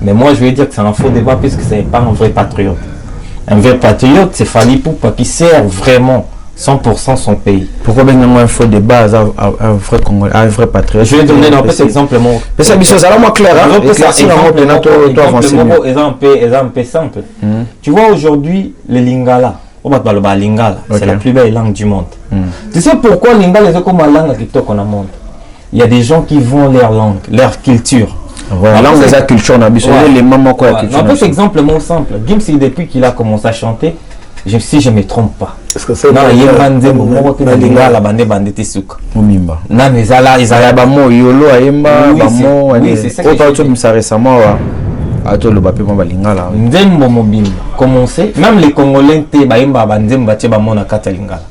Mais moi, je vais dire que c'est un faux débat puisque ce n'est pas un vrai patriote. Un vrai patriote, c'est Fally Ipupa qui sert vraiment 100% son pays. Pourquoi bien un faux débat, un vrai patriote? Je vais donner un petit exemple. Mais ça, c'est moi clair. Exemple simple. Tu vois aujourd'hui, les Lingala, c'est la plus belle langue du monde. Tu sais pourquoi Lingala est comme la langue qui qu'on a monde? Il y a des gens qui vont leur langue, leur culture. La langue de la culture, les mamans quoi. Un petit exemple simple. Gims, depuis qu'il a commencé à chanter, si je ne me trompe pas. Est-ce que c'est non, il y a un bandé, il y a la bande bandé souk. Mimba. Non, mais ça là, ils ont bamo yolo ayemba bamo. Oui, c'est ça. Autant tu me sais récemment à toi le bapé mon balingala. Ndembo mobimba. Commencer, même les Congolais te baimba bandemba te bamo na kata lingala.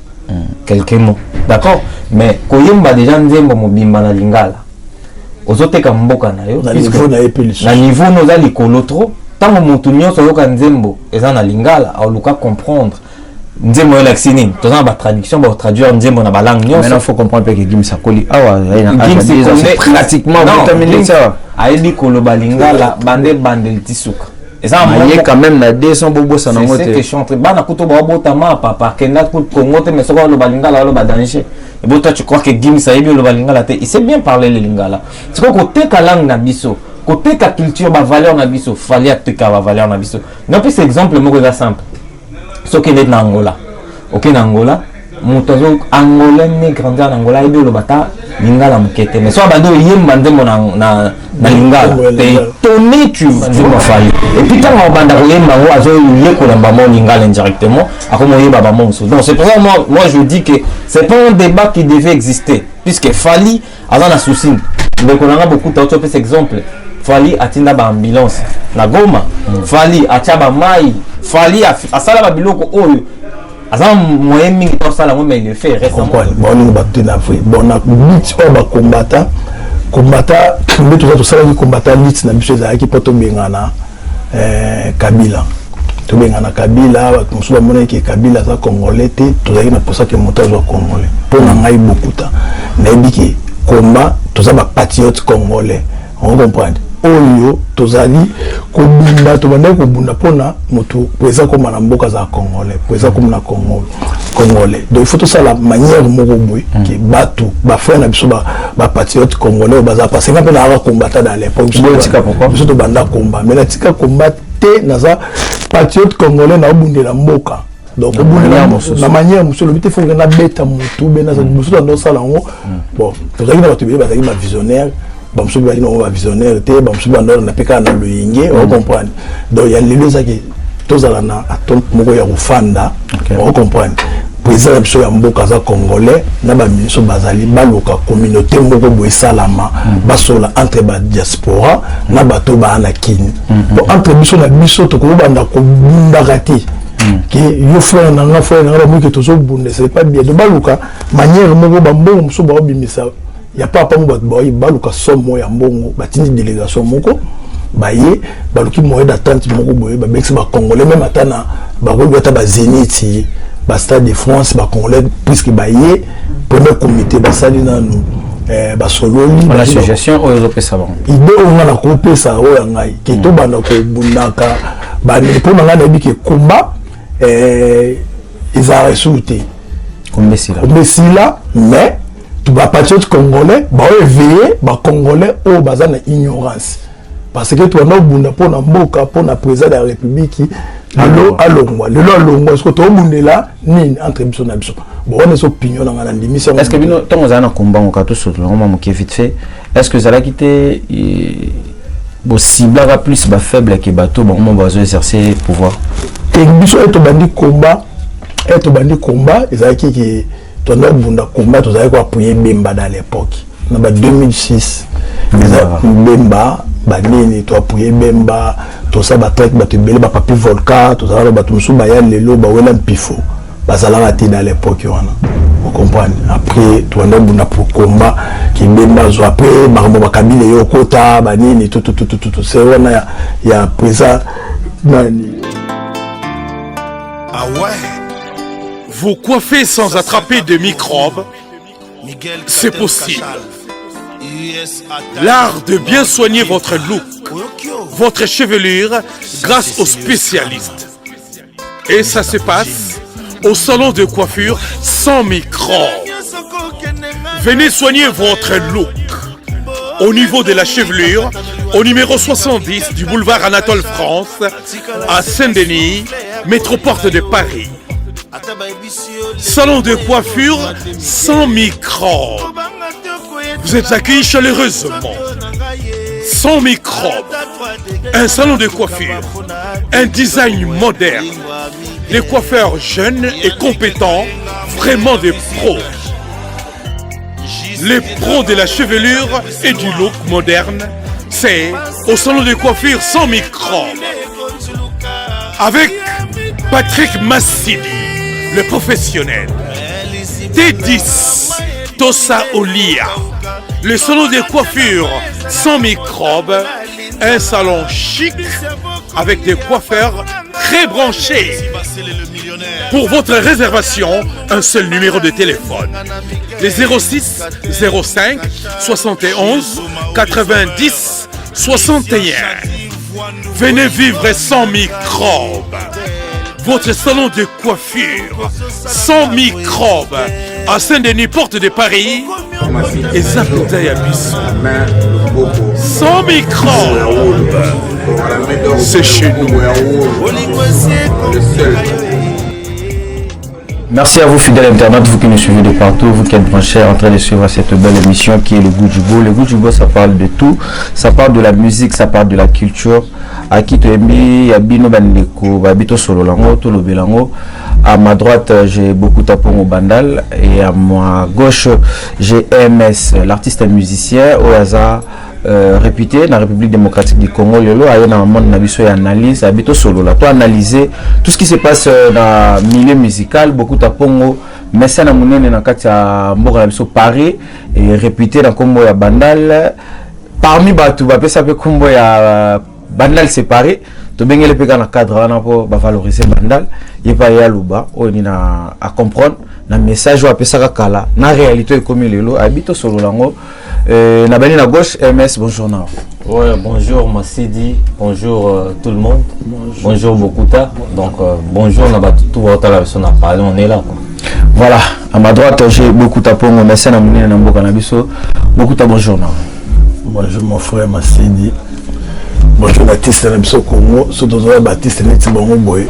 Quelques mots, d'accord. Mais koyemba déjà ndembo mobimba na lingala. Ozote mboka na yo. Na niveau nos ali kolotro. Tant que mon tournoi sur le nzembo et ça na lingala a luka comprendre nzembo l'axini tout ça ba traduction ba traduire nzembo na balang nyonso. Maintenant faut comprendre que Gims Sakoli awa c'est pratiquement déterminé ça a dit que le balingala bande tisuka et ça il y a quand même na 200 bobo ça na ngote c'est que chantre bana kuto ba botama papa kenda pour Congo te mais ça le balingala le danger et bon toi tu crois que Gims a bien le balingala il sait bien parler le lingala c'est quoi côté ka langue na biso côté la culture, ma valeur na biso, fallait que la valeur na biso. Non plus exemple moi c'est simple. Ce qui est dans Angola. OK en Angola, mon tozo angolais né grandi en Angola et le bata lingala mkete. Mais soit bando yem bande mon na lingala. Tonné tu me failli. Et puis quand on banda yem bango azo yé ko na bamo lingala indirectement, a comment yé baba mon donc c'est pour ça moi je dis que c'est pas un débat qui devait exister puisque Fally avant la souci. Donc on a beaucoup d'autres exemples. Fally atinda ba ambulance na Goma, Fally atiaba mai, Fally asala ba biloko oyo azam moyen mingi to sala mais il le fait récemment. Bon nous battu na Afrique. Bon na lit o ba combattant mais tout ça sala ki combattant lit na biso za ki poto bengana Kabila. To bengana Kabila ba musuba mona ki Kabila za congolais te to za na posa ke moto za congolais. Pour na ngai beaucoup ta. Na biki combat to za ba patriote congolais. On comprend. Oyo tozali kobunda tobanda kobunda pona moto pesa comme na mboka za congolais pesa comme na congolais donc il faut tout ça la manière moko boy qui batu ba frère na biso ba patriote congolais baza parce que na pena combattre dans l'époque biso to banda combat mais la tika combat te naza patriote congolais na obundela mboka donc la manière monsieur le but faut que na beta moto bena za biso ndo sala ngo bon tozali na batubeli bazali ma visionnaire bamsu bali no ba visionnaire te bamsu ba na peka na loyinge on comprend donc il y a les deux qui tozala na atol moko ya kufanda on comprend président biso ya mboka za congolais na ba ministre bazali baluka communauté moko boye salama basola entre ba diaspora na bato ba na kini bon entre biso na biso to ko banda ko bunda kati que yo frère na nga mo que tozo bunda c'est pas bien de baluka manière moko ba mbongo muso ba bimisa ya papa mo boy baluka somo ya mbongo batindi délégation moko baye baluki moyen d'attente moko boye ba bex ba congolais même atana ba ko bota ba Zénith ba Stade de France ba congolais puisque baye premier comité ba sali na nous ba sololi l'association oyo pesa bon idée on na ko pesa oyo ngai ke to bana ko bunaka ba ne pour nga na bi ke combat ils a resouté Kombesila mais tu vas patriote congolais bah éveillé bah congolais au bazar na ignorance parce que tu as no bunda pour na mboka pour na président de la république allo moi le longo est-ce que tu bunda là ni entre biso na biso bon on est opinion na ngana ndimisa est-ce que bino tongo za na combat on ka to so le moment qui vite fait est-ce que ça l'a quitté bo ciblera plus ba faible que bateau bon on va exercer pouvoir et biso et to bandi combat ils a qui ton bunda combat tu avais quoi appuyer Bemba dans l'époque na ba 2006 Bemba ba nini to appuyer Bemba to ça ba traite ba te belé ba papi volcan to ça ba to musu ba ya lelo ba wela mpifo ba sala raté dans l'époque wana on comprend après tu on bunda pour combat qui Bemba zo après ba ba kabile yo kota ba nini tout c'est wana ya présent nani ah ouais. Vous coiffez sans attraper de microbes, c'est possible. L'art de bien soigner votre look, votre chevelure grâce aux spécialistes. Et ça se passe au salon de coiffure sans microbes. Venez soigner votre look au niveau de la chevelure, au numéro 70 du boulevard Anatole France, à Saint-Denis, métroporte de Paris. Salon de coiffure sans microbes. Vous êtes accueillis chaleureusement. Sans microbes. Un salon de coiffure. Un design moderne. Des coiffeurs jeunes et compétents, vraiment des pros. Les pros de la chevelure et du look moderne, c'est au salon de coiffure sans microbes. Avec Patrick Massidi, le professionnel. T10, Tosa Olia, le salon de coiffure sans microbes, un salon chic avec des coiffeurs très branchés. Pour votre réservation, un seul numéro de téléphone. Les 06 05 71 90 61. Venez vivre sans microbes. Votre salon de coiffure sans microbes à Saint-Denis, porte de Paris et Zapita Bissou. Sans microbes. C'est chez nous. Merci à vous, fidèles internautes, vous qui nous suivez de partout, vous qui êtes branchés en train de suivre cette belle émission qui est le Goût du Beau. Le Goût du Beau, ça parle de tout. Ça parle de la musique, ça parle de la culture. À qui tu aimes, Yabino Bandeko, Babito Sololango, Tolobelango. À ma droite, j'ai beaucoup tapon au bandal. Et à ma gauche, j'ai MS, l'artiste et musicien, au hasard. Réputé dans la République démocratique du Congo, il y a un monde qui analyse, habite au solo là, toi analyser tout ce qui se passe dans le milieu musical, beaucoup de pongo, mais ça n'a pas de Paris et réputé dans Congo ya Bandal. Parmi Batou, ça peut Congo ya Bandal séparé, tu bien les pégas dans le cadre pour valoriser Bandal, il n'y a pas y Luba, on a comprendre. Na message ou appelle ça kala na réalité comme il est habite au solo lango na bani na gauche MS bonjour na ouais bonjour Massidi bonjour tout le monde bonjour Bokuta donc bonjour na tout votre la personne a parlé on est là quoi. Voilà à ma droite j'ai Bokuta pongo merci na munene na mboka na biso Bokuta bonjour na bonjour mon frère Massidi bonjour Baptiste na biso Congo surtout Baptiste neti bongo boy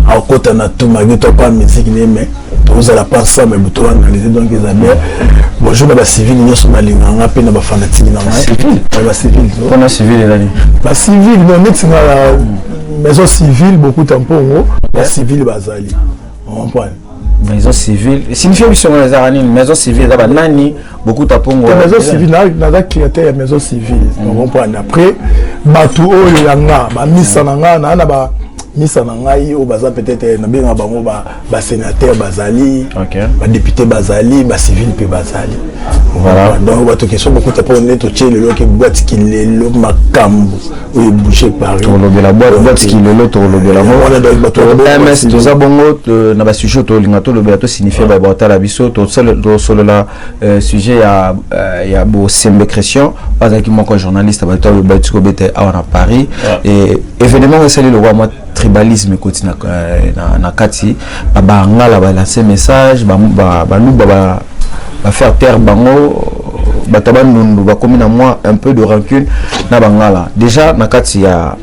a kota na tout ma gueule pas musique mais vous allez pas ça mais vous analyser donc les amis bonjour ba civil nous sommes malinganga pe na ba fanatique na ba civil on a civil là ba civil non net la maison civile beaucoup de temps ba civil bazali on comprend maison civile signifie que sur les aranis maison civile là nani beaucoup de temps maison civile na créateur maison civile on comprend après batu o yanga ba misananga na ba Misa Nangai au Baza peut-être na bango ba sénateur Bazali, ba député Bazali, ba civil pe Bazali. Voilà. Donc bato question beaucoup de pour net au le que boîte qui le makambo ou boucher Paris. Pour le la boîte qui le l'autre le la boîte. Voilà donc bato MS to za bongo na ba sujet to lingato le bato signifie ba bota la biso to solo la sujet ya bo sembe Christian pas qui mon journaliste bato le bato ko bete à Paris et événement c'est le roi moi tribalisme côté na kati ba ngala ba lancer message ba faire taire bango bataba nundu ba comme na moi un peu de rancune na bangala déjà na kati ya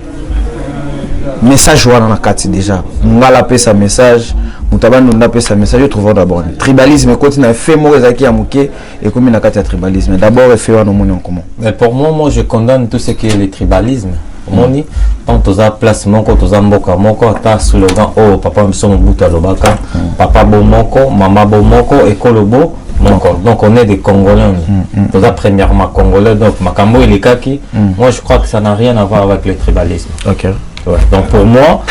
message wana na kati déjà ngala pesa message mutaba nunda pesa message je trouve d'abord tribalisme côté na fait mo ezaki ya muke et comme na kati ya tribalisme d'abord fait wana moni en comment mais pour moi je condamne tout ce qui est le tribalisme. Moni, quand tu as place moko, tu as mboka moko, tu as slogan oh papa mso mbuta lobaka, papa bo moko, maman bo moko, école bo moko. Donc on est des Congolais. Tu as premièrement Congolais, donc makambo et les kaki. Moi je crois que ça n'a rien à voir avec le tribalisme. Ok. Ouais. Donc pour moi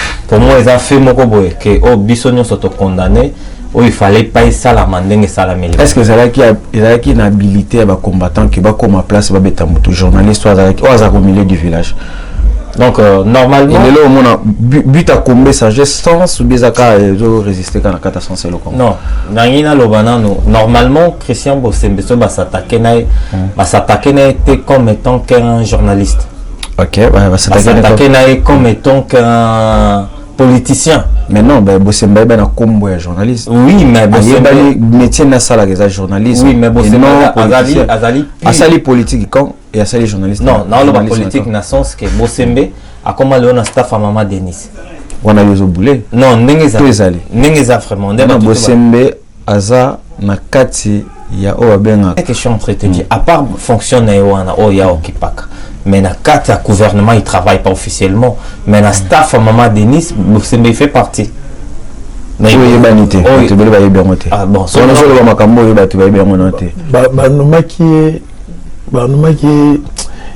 ils ont fait moko boy que oh bisonio s'auto condamné. Oh, il fallait pas ça la mandenge ça la mêlée. Est-ce que ça là qui a une habilité à combattant qui va comme à place va bêta moto journaliste ou à au milieu du village? Donc normalement il est là au moins but à combler sa gestance ou bien à résister quand la catastrophe c'est le con. Non, nangina lobana no. Normalement Christian Bosembeso va s'attaquer comme étant qu'un journaliste. OK, va s'attaquer comme étant qu'un politicien. Mais non, Bosembe ben a combo un journaliste. Oui, mais Bosembe métier na sala que journaliste. Oui, mais Bosembe azali politique quand et azali journaliste. Non, le politique na sens que Bosembe a comme le staff à Maman Denis. On a les boulé. Non, n'engeza vraiment. Non, Bosembe aza na kati ya o benga. C'est que je suis en train de te dire, à part fonctionner o ya okipaka. Mais na kati ya gouvernement il travaille pas officiellement. Mais na staff à Maman Denis, Bosembe fait partie. Mais il y a banité. Ah bon, so on a le makambo il va te bien noter.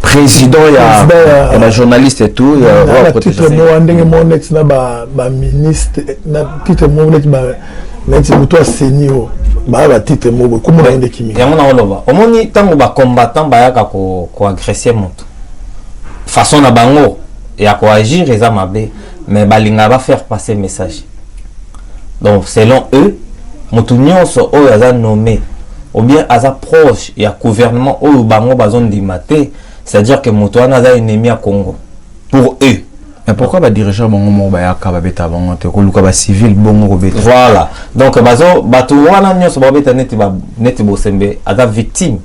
Président il y a la journaliste et tout, il y a titre mo ndenge mo next na ba ministre na titre mo next ba next muto senior ba titre mo comme na ndeki mi. Ya mona oloba. Omoni tango ba combattant ba yaka ko agresser moto. Façon na bango ya ko agir eza mabe mais balinga va faire passer message. Donc selon eux, moto nyonso oyo aza nommé ou bien aza proche ya gouvernement oyo bango bazon dimate, c'est-à-dire que moto wana aza ennemi à Congo. Pour eux. Mais pourquoi ba dirigeant bango mo ba yaka ba beta bango te ko luka ba civil bongo ko beta. Voilà. Donc bazo bato wana nyonso ba beta neti Bosembe aza victime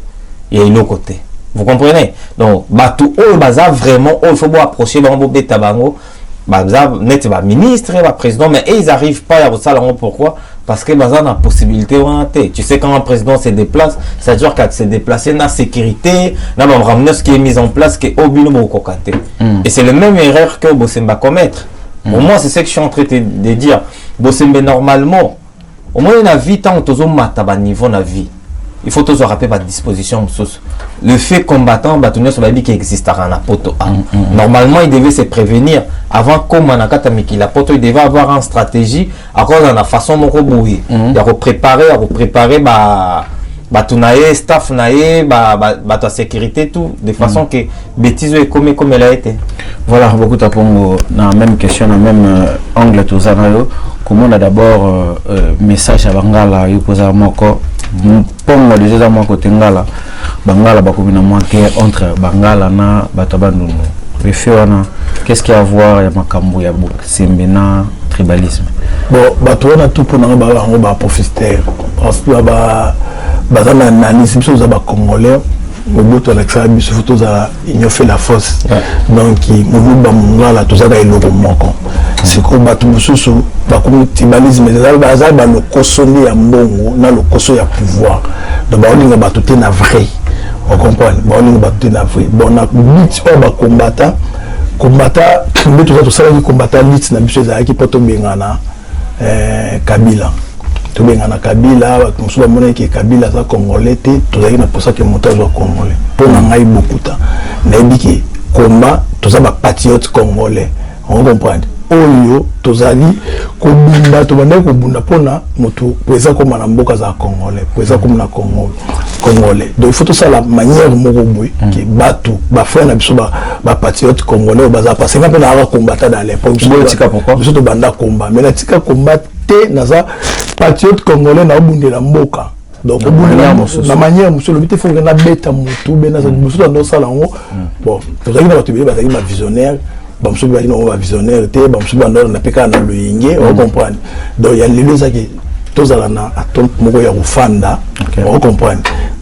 et il est côté. Vous comprenez? Donc bato oyo baza vraiment il faut approcher bango beta bango. Net ba ministre, ba président, mais ils n'arrivent pas à ça. Pourquoi? Parce que bah, on a possibilité. Tu sais quand un président se déplace, ça veut dire qu'il se déplacer dans la sécurité, dans le ramener ce qui est mis en place, qui est au bilo kokate. Et c'est la même erreur que Bosembe commettre. Au moins c'est ce que je suis en train de dire. Bosembe normalement, au moins il a vie tant que tu as niveau de vie. Il faut toujours rappeler votre disposition. Le fait combattant, qui existe à Ranapoto. Normalement, il devait se prévenir avant comme la poto, il devait avoir une stratégie à cause de la façon dont il a préparé, staff la sécurité tout de façon que bêtise est comme elle a été. Voilà, beaucoup de dans la même question, dans le même angle tout ça. Comment on a d'abord message à Bangala, il pose à moi pongo déjà moi côté ngala Bangala bakomina moi guerre entre Bangala na batabandunu reféana qu'est-ce qu'il y a à voir ya makambo ya Bosembe na tribalisme bon bato na tout pour na ba profiter parce que bazana nani simso za ba congolais mobutu Alexandre biso photo za ignofer la force donc mobuba mungala tozaka eloko moko c'est que bato mususu ba comme tribalisme za ba le kosoni ya mbongo na le koso ya pouvoir donc ba olinga bato te na vrai on comprend ba olinga bato te na vrai bon na but ba combattant mais tout ça qui combattant lit na biso za ki poto bengana Kabila to bengana Kabila mususu ba mona ki Kabila za congolais te tozaki na posa ke montage wa congolais pour na ngai bokuta na ebiki combat toza ba patriote congolais on comprend oyo tozali kobunda to banda kobunda pona moto pesa comme na mboka za congolais pesa comme na congolais donc il faut tout ça la manière moko boy que bato ba frère na biso ba patriote congolais baza parce que na pena combattre dans l'époque pourquoi biso to banda combat mais na tika combat te naza patriote congolais na obundela mboka donc la manière monsieur le but faut que na beta mutu bena za musu ndo sala ngo bon tozaki na bato ba bazaki ba visionnaire bamso ba ino ba visionnaire te bamso ba ndo na peka na loyinge on comprend donc il y a les zaki tozala na atom moko ya kufanda on comprend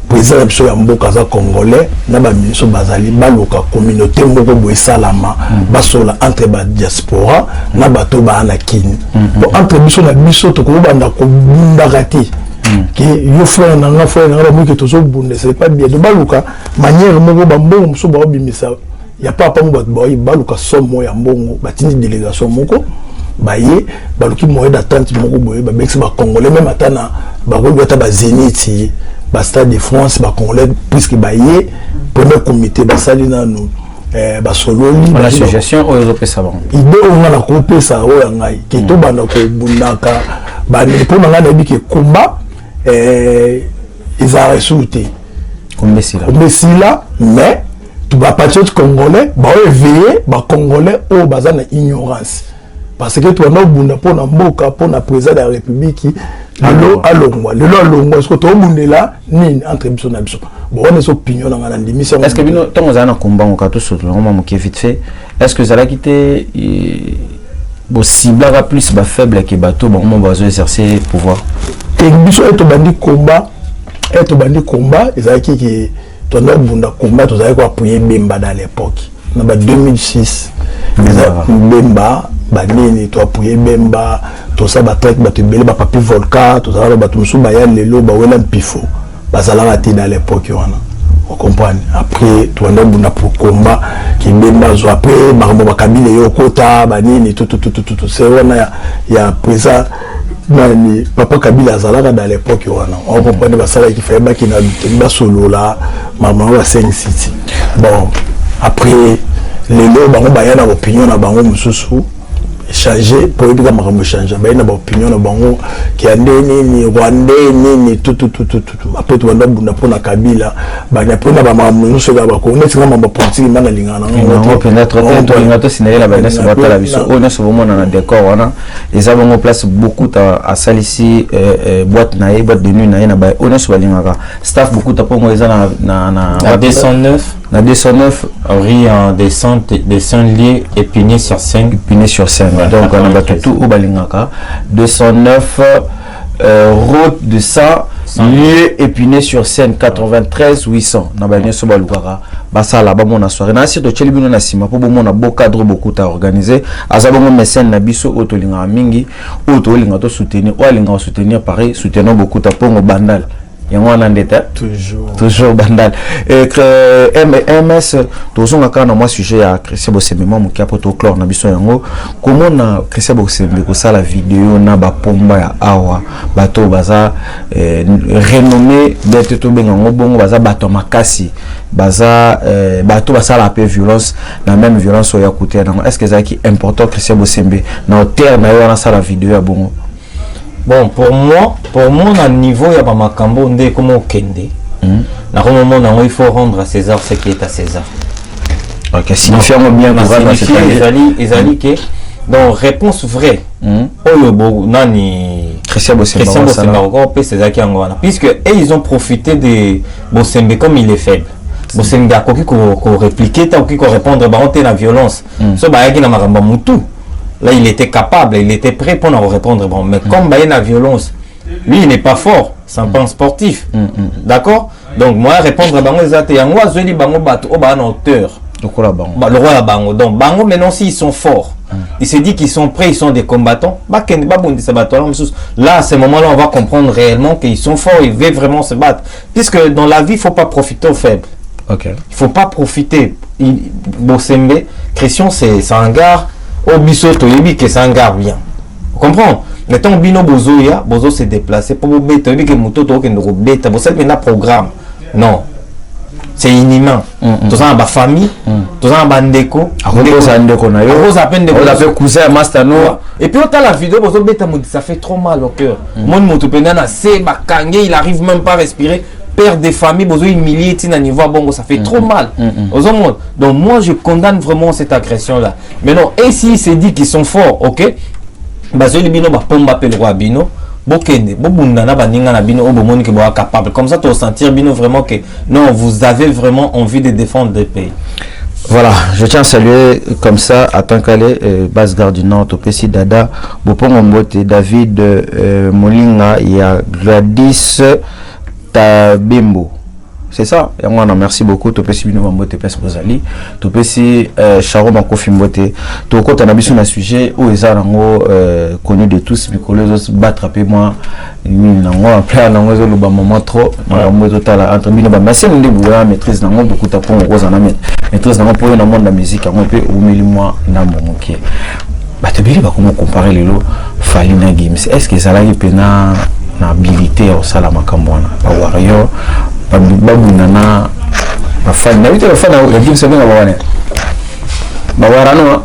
président la biso ya mboka za congolais na ba ministre bazali baluka communauté moko boye salama basola entre ba diaspora na bato ba na kini bon entre biso na biso to ko banda ko bunda kati que yo frère na mo que tozo bunda c'est pas bien de baluka manière moko ba mbongo muso ba bimisa ya papa mo ba baluka somo ya mbongo batini délégation moko baye baluki moyen d'attente moko boye ba bex ba congolais même atana ba ko bota ba Zénith ba Stade de France ba congolais puisque baye premier comité ba sali na nous ba sololi la association oyo pesa bango idée on a ko pesa oyo ngai ke to bana ko bundaka ba ni pour nga na bi ke combat ils a resulté comme Bessila mais tu vas patriote congolais ba éveiller ba congolais au bazar na ignorance parce que tu as bunda pour na mboka pour na président de la république alongwa lelo alongwa ce que to bundela nini entre biso na biso bon on est opinion dans la démission est-ce que bino tongo zana kombango ka to soto ngoma moké vite fait est-ce que zala quitté bo ciblera plus ba faible que bateau bon on va exercer pouvoir et biso eto bandi combat ezaki ki tona bunda combat to zaki ko appuyer Bemba dans l'époque na ba 2006 Bemba banini to appuyer Bemba to ça ba traite ba te belé ba papi volcan to ça ba tumsu ba ya lelo ba wela mpifo bazala bati dans l'époque wana on comprend après to anda bunda pour combat ki Bemba zo après makambo bakabile yo kota banini tout c'est wana ya présent nani papa Kabila azalaka dans l'époque wana on comprend ba sala qui fait ba ki na ba solo là maman wa 5 city bon après les lots bango baya na opinion na bango mususu changer pour éduquer makambo changer baya na opinion na bango ki andeni ni rwandais ni tout après tu wanda bunda pona Kabila banya pona ba makambo mususu ba ko neti na mambo politique ngana lingana ngo pena trop to ngato sinela ba nesa ba tala biso on est souvent na décor wana les avons place beaucoup à Salisi boîte na boîte de nuit na ba on est souvent lingaka staff beaucoup ta pongo eza na 209 la 209 rue en descente lié Épinay sur Seine. Ouais, donc on a tout au balingaka 209 route de 100 lié Épinay sur Seine 93 800 na ba nyeso balukaka basala ba mona soirée na sito chelibino na sima po bomona beau cadre beaucoup ta organisé azabongo mécène na biso otolinga mingi otolinga to soutenir o alinga soutenir pareil soutenons beaucoup ta pongo bandal yango wana ndeta toujours bandal MS tozonga kana moi sujet ya Christian Bosembe mo ki apoto clore na biso yango comment na Christian Bosembe ko sala vidéo na ba pomba ya awa bato baza renommé d'être to benga ngobongo baza bato makasi baza bato basala peu violence na même violence ya côté na est-ce que ça qui important Christian Bosembe na hauteur na yo na sala vidéo ya bongo. Bon, pour moi, à niveau, il y a pas ma cambo, on dit comment kende. Il faut rendre à César ce qui est à César. Ok, signifiant bien pour rendre à César. Donc, réponse vraie. Christian Bosembe, puisque ils ont profité de Bosembe comme il est faible. Bosembe a qu'on répliquer, tant qu'on répondre, on la violence. Ce bagage n'a pas mutu. Là, il était capable, il était prêt pour nous répondre. Bon, mais comme il y a la violence, lui, il n'est pas fort, c'est un pan sportif. D'accord? Donc, moi, répondre à Bango, c'est un roi, je dis Bango, en hauteur. Le roi à Bango. Donc, Bango, maintenant, s'ils sont forts, il se dit qu'ils sont prêts, ils sont des combattants. Là, à ce moment-là, on va comprendre réellement qu'ils sont forts, ils veulent vraiment se battre. Puisque dans la vie, il ne faut pas profiter aux faibles. Okay. Il ne faut pas profiter. Bosembe, Christian, c'est un gars. Au bisoto yebi que ça engare bien. Vous comprenez? Mettons bino bozo ya, bozo se déplacer pour bête yebi que moto to que nous bête, vous savez un programme. Non. C'est inhumain. Tous en bas famille, tous en bas ndeko, ndeko na yo. Rose à peine de cousin mastano. Et puis on a la vidéo bozo bête ça fait trop mal au cœur. Mon moto pendana c'est bakangé, il arrive même pas à respirer. Père des familles, besoin humilié, bon, ça fait trop mal aux hommes. Donc moi je condamne vraiment cette agression là. Mais non, et s'il se dit qu'ils sont forts, ok, comme ça tu vas sentir bino vraiment que non, vous avez vraiment envie de défendre le pays. Voilà, je tiens à saluer comme ça à Tankale, Basse-Gare du Nord, Topesi Dada, Bopong Mbote, David Molinga, il y a Gladys Tabembo. C'est ça. Et moi, merci beaucoup. Topesi Bino Mbote, Pes Bozali. Topesi Charo Makofi Mbote. Toko Tanabisu na sujet où ils ont connu de tous. Micolos battre moi. Nango appelé nango zo loba moment trop. Nango total entre bino ba merci ndé bouya maîtrise nango beaucoup ta pour ngos na maîtrise nango pour na monde la musique nango pe umeli moi na momoke. Ba te bili ba comment comparer lelo Falina Games. Est-ce que ça la pena na habilité au sala makambwana ba warrior ba nana ba fan na vite ba fan na Games ça nga ba wana ba warano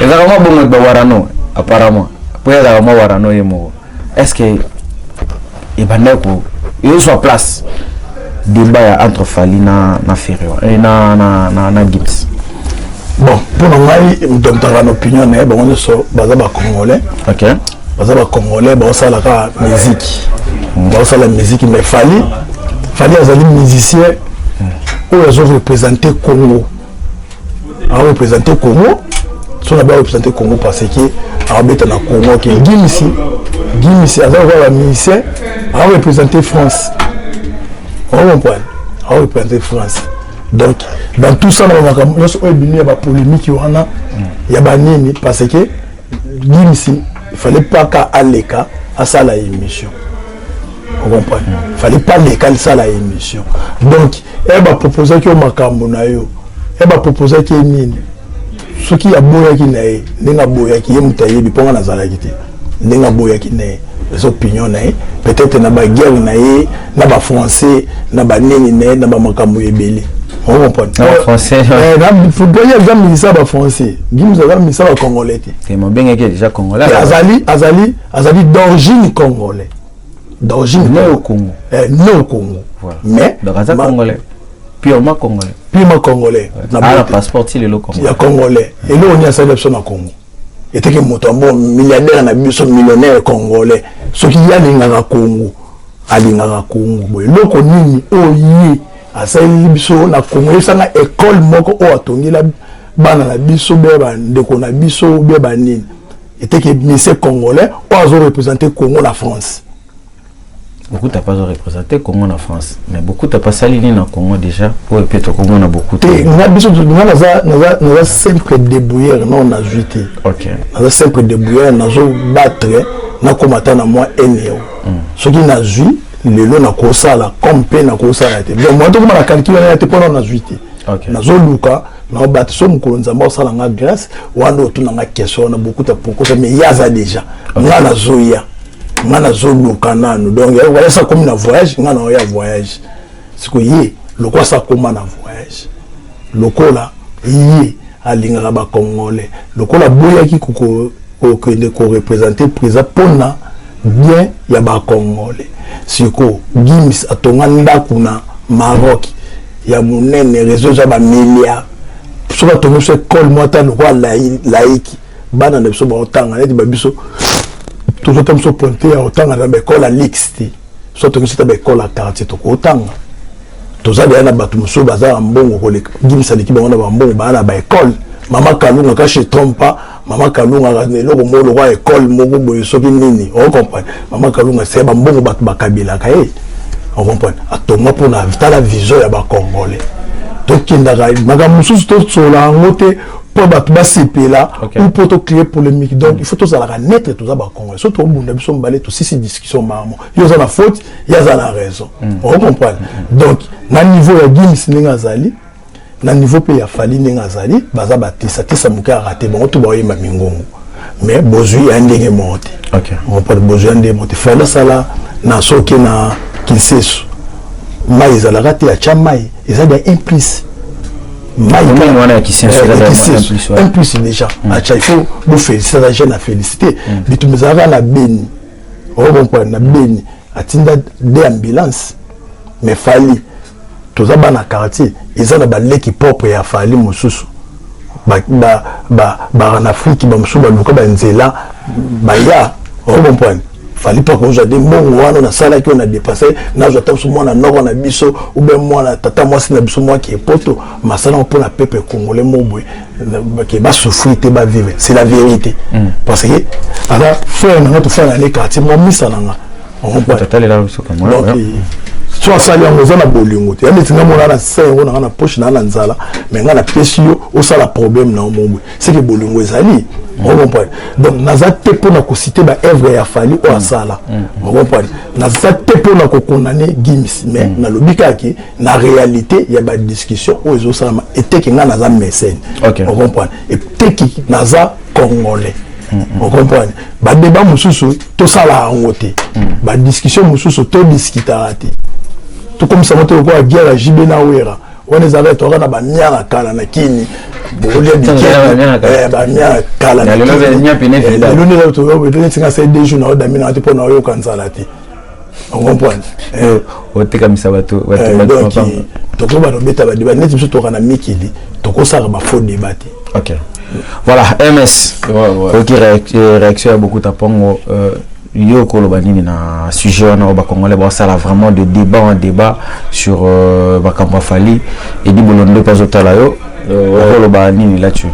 ezaka mo bongo ba warano apparemment pour ezaka mo warano yemo. Est-ce que et bandeko il soit place débat entre Fally na Ferro et na Gims. Bon, pour nous, nous avons une opinion, bon, on est Congolais. Ok. Congolais, bon, ça la musique. Bon, ça la musique, mais Fally les musiciens où ils ont représenté Congo. Ils ont représenté Congo. Ils ont représenté Congo parce que ils ont Congo. Gims, ils ont musicien, ils ont représenté France. On comprend. Ils ont représenté France. Donc, dans tout ça, il y a des polémiques, il y a des nini parce que Gims, il ne fallait pas qu'à Aleka à ça la émission. Vous comprenez? Il ne fallait pas l'école ça la émission. Donc, elle va proposer que Makambonayo, elle va proposer que nini. Ce qui a boya qui n'est, n'enga boya qui est mutaillé du pont à Nazaragité, n'enga boya qui n'est. Les opinions peut-être na ba guerre na ba français, na ba nini na ba makambo ebele. On comprend. Français. Faut bien examiner ça en français. Gims examiner ça en congolais. C'est mon bien déjà congolais. Azali d'origine congolais. D'origine né au Congo. Né au Congo. Voilà. Mais donc Azali congolais. Purement congolais. Purement congolais. Ah, le passeport il est le Congo. Il y a congolais. Et là on y a sélection en Congo. Et que motambo milliardaire na biso millionnaire congolais. Ce qui y a linga Congo. Alinga Congo. Boy loko nini oyi asali biso na Congo sanga école moko o atongela bana na biso beba ndeko na biso beba nini était que monsieur congolais o azo représenter Congo la France. Beaucoup t'as pas représenté Congo en France, mais beaucoup t'as pas sali na Congo déjà pour répéter Congo na beaucoup. Na biso na simple débrouillard non na juité. OK. Na simple débrouillard na zo battre na komata na moi eneo. Ce qui na jui lelo na kosala compé na kosala te. Donc moi to na calculer na te pona na juité. OK. Na zo luka na battre so mukolonza mo sala nga grâce wando to na question na beaucoup ta pourquoi mais yaza déjà. Nga na zoya. Ngana zolo kanano donc voilà ça comme un voyage ngana oya voyage c'est que yé le quoi ça comme un voyage le quoi là yé alinga ba congolais le quoi la boya qui ko représenter président pona bien ya ba congolais c'est que Gims atonga ndakuna Maroc ya munene réseau za ba milliards so ba tonga se col mota le quoi laïque bana ne so ba otanga net ba biso tout le temps pointé à autant à l'école à l'XT soit que c'est à l'école à quartier tout autant tout ça derrière batu muso bazar mbongo ko Gims aliki bango na mbongo ba na ba école mama kalunga ka chez trompa mama kalunga ne loko mo lo école mo boye soki nini on comprend mama kalunga c'est ba mbongo batu bakabila ka on comprend atonga pour na la vision ya ba congolais donc kindaga maga mususu to sola ngote pour battre là ou pour te créer polémique donc il faut tous aller naître tout ça congolais surtout au monde nous sommes balés tous ces discussions maman il y a la faute il y a la raison on comprend donc na niveau ya Gims ninga zali na niveau pe ya Fally ninga zali baza batisa tisa muka raté bon tout ba yema mingongo mais bozui ya ndenge monte OK on pas besoin de monter faire ça là na soki na kinsesu mai za la raté ya chamai ils ont des implices un plus déjà il faut vous féliciter la jeune à féliciter mais tu me avais la béni on comprend na béni atinda des ambulances mais Fally tous ça na quartier ils ont ba l'équipe propre ya Fally mususu ba en Afrique ba mususu ba luka ba nzela ba ya on comprend Fally pas que j'ai des mots wana na sala qui on a dépassé na zo tam moi na nord na biso ou bien moi na tata moi na biso moi qui est poto ma sala pour la peuple congolais moboy qui va souffrir te va vivre c'est la vérité parce que alors frère notre frère les quartier moi misalanga on peut tata là biso comme moi soit ça les on na bolingo te mais tinga mona na sai on na poche na nzala mais ngana pesio au ça la problème na moboy c'est que bolingo ezali on comprend donc naza te pour na ko citer ba œuvre ya Fally o asala on comprend naza te pour na ko condamner Gims mais na lobika ki na réalité il y a ba discussion o ezo sala était que ngana naza mécène on comprend et te ki naza congolais on comprend ba débat mususu to sala ngote ba discussion mususu to discuter tout comme ça monte quoi guerre à JB na wera on les avait to na ba nyana kala na kini bolia dikela ba nyana kala na le nya pene vida le ne to be de singa c'est des jours na odamina te pona yo kanzala te On comprend. Otekamisa bato donc on beta ba débat net biso to kana mikili to ko sala ba faux débat. OK. Voilà, MS. OK, réaction à beaucoup tapongo yo koloba nini na sujet on ba congolais ba ça là vraiment de débat en débat sur ba Kamba Fally et di bolondo pas otala yo koloba nini là-dessus.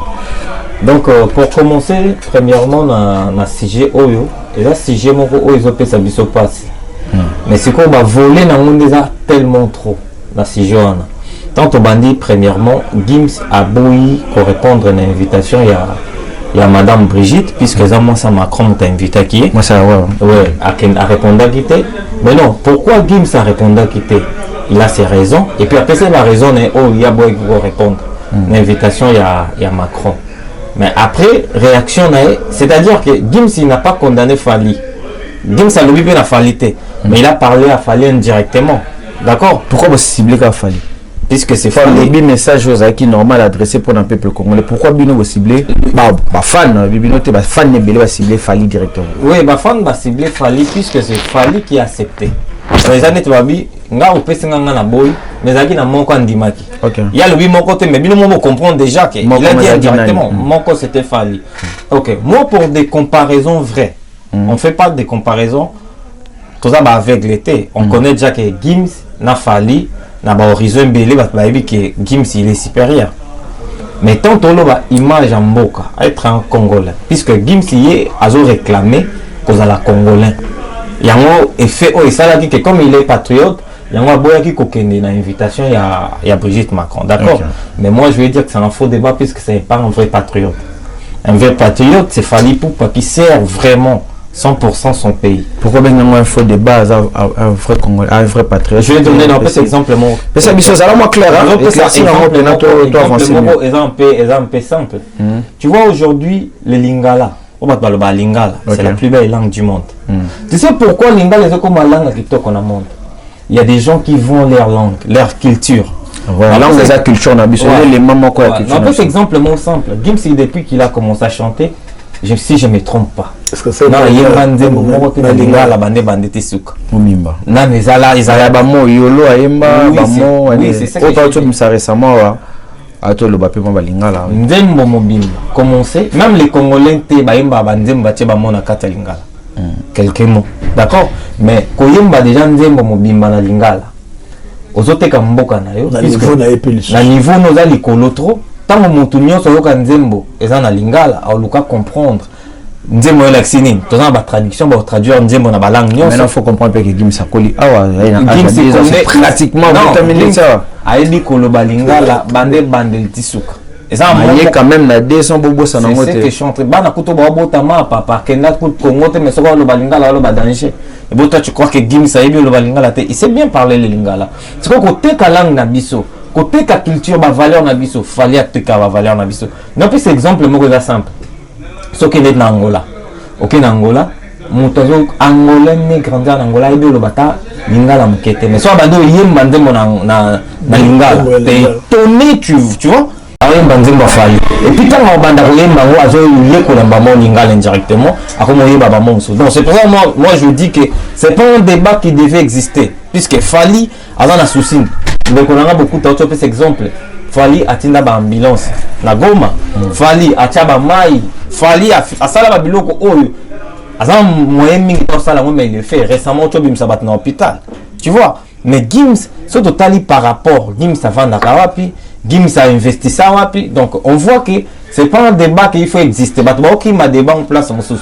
Donc pour commencer premièrement na sujet oyo et là sujet moko oyo zo pesa biso passe. Mais c'est qu'on va voler dans le monde tellement trop dans ce genre. Tant au bandit, premièrement, Gims a bouilli pour répondre à une invitation. Il y a Madame Brigitte, puisque ça Macron t'a invité qui. Moi ça ouais, a répondu à quitter. Mais non, pourquoi Gims a répondu à quitter? Il a ses raisons. Et puis après c'est la raison il y a bouilli pour répondre. L'invitation il y a Macron. Mais après réaction c'est-à-dire que Gims il n'a pas condamné Fally. Gims a lobby la Falité, mais il a parlé à Fally indirectement. D'accord? Pourquoi vous ciblez à Fally? Puisque c'est Fally. Le message aux acquis normal adressé pour un peuple congolais. Pourquoi Bino vous ciblez? Fan, Bino te fan ne va cibler Fally directement. Oui, fan va cibler Fally puisque c'est Fally qui a accepté. Les années tu vas dire, nga ou pèse nga na boy, mais aki na mon andimaki. OK. Il y a le mon côté, mais Bino mo comprend déjà que il a dit indirectement. Mon c'était Fally. OK. Moi pour des comparaisons vraies. On ne fait pas de comparaison. Tout ça avec l'été. On connaît déjà que Gims n'a Fally, n'a pas horizon belé, que Gims il est supérieur. Mais tant que l'on image en Mboka, être un Congolais, puisque Gims y est à réclamer cause à la Congolais. Il y a un effet, et ça dit que comme il est patriote, il y a un boy qui a une invitation, il y a Brigitte Macron. D'accord? Okay. Mais moi je veux dire que c'est un faux débat puisque ce n'est pas un vrai patriote. Un vrai patriote, c'est Fally Ipupa qui sert vraiment 100% son pays. Pourquoi bien un faux débat un vrai Congolais, un vrai patriote? Je vais donner un petit exemple. Mais ça, ça moi clair. Exemple simple. Tu vois aujourd'hui le Lingala. C'est la plus belle langue du monde. Tu sais pourquoi Lingala est comme la langue qui toque dans le monde? Il y a des gens qui vont leur langue, leur culture. La langue de la culture, les mamans quoi. Un petit exemple simple. Gims depuis qu'il a commencé à chanter. Si je ne me trompe pas. Est-ce que c'est non, il y a un bandé la lingala bandé bandé tessuka. Mimba. Non, mais ça là, ils avaient bamo yolo ayemba bamo. Oui, c'est ça. Autant tu me sais récemment à toi le bapé mon lingala. Ndembo mobile. Commencer, même les Congolais te baimba bandemba te bamo na kata lingala. Quelques mots. D'accord? Mais koyemba déjà ndembo mobimba na lingala. Ozoteka mboka na yo. Na niveau na épilation. Na niveau nos a likolo trop. Tant que mon soyoka nzembo eza na lingala aoluka comprendre nzembo ya laxini tozana ba traduction ba traduire nzembo na ba langue nyonso. Maintenant faut comprendre que Gims akoli awa c'est pratiquement 20 minutes ça ayebi koloba lingala bande tisuka eza quand même na 200 bobo ça na ngote c'est que chanter bana kuto ba botama papa kenda pour Congo te mais soko loba lingala loba danger et bon toi tu crois que Gims ayebi loba lingala te il sait bien parler le lingala c'est quoi côté ka langue na biso côté ka culture ba valeur na biso fallait ateka ba valeur na biso non plus exemple moko za simple ce qui est na Angola OK na Angola moutazo angolais ne grandir en Angola et le bata lingala mukete mais soit bando yemba ndemo na lingala t'es étonné tu vois ayemba ndemo Fally et puis quand on banda yemba ngo azo yekola mbamo lingala indirectement akomo yeba ba monso donc c'est pour ça moi je dis que c'est pas un débat qui devait exister puisque Fally avant la souci. Donc on a beaucoup d'autres exemples. Fally atinda ba ambulance na Goma. Fally atiaba mai. Fally a sala ba biloko oyo. Azam moyen mingi to sala mais il le fait récemment to bim sabat na hôpital. Tu vois? Mais Gims ce totali par rapport Gims avant na kawapi, Gims a investi ça wapi. Donc on voit que c'est pas un débat qu'il faut exister. Bah OK ma débat en place en sous.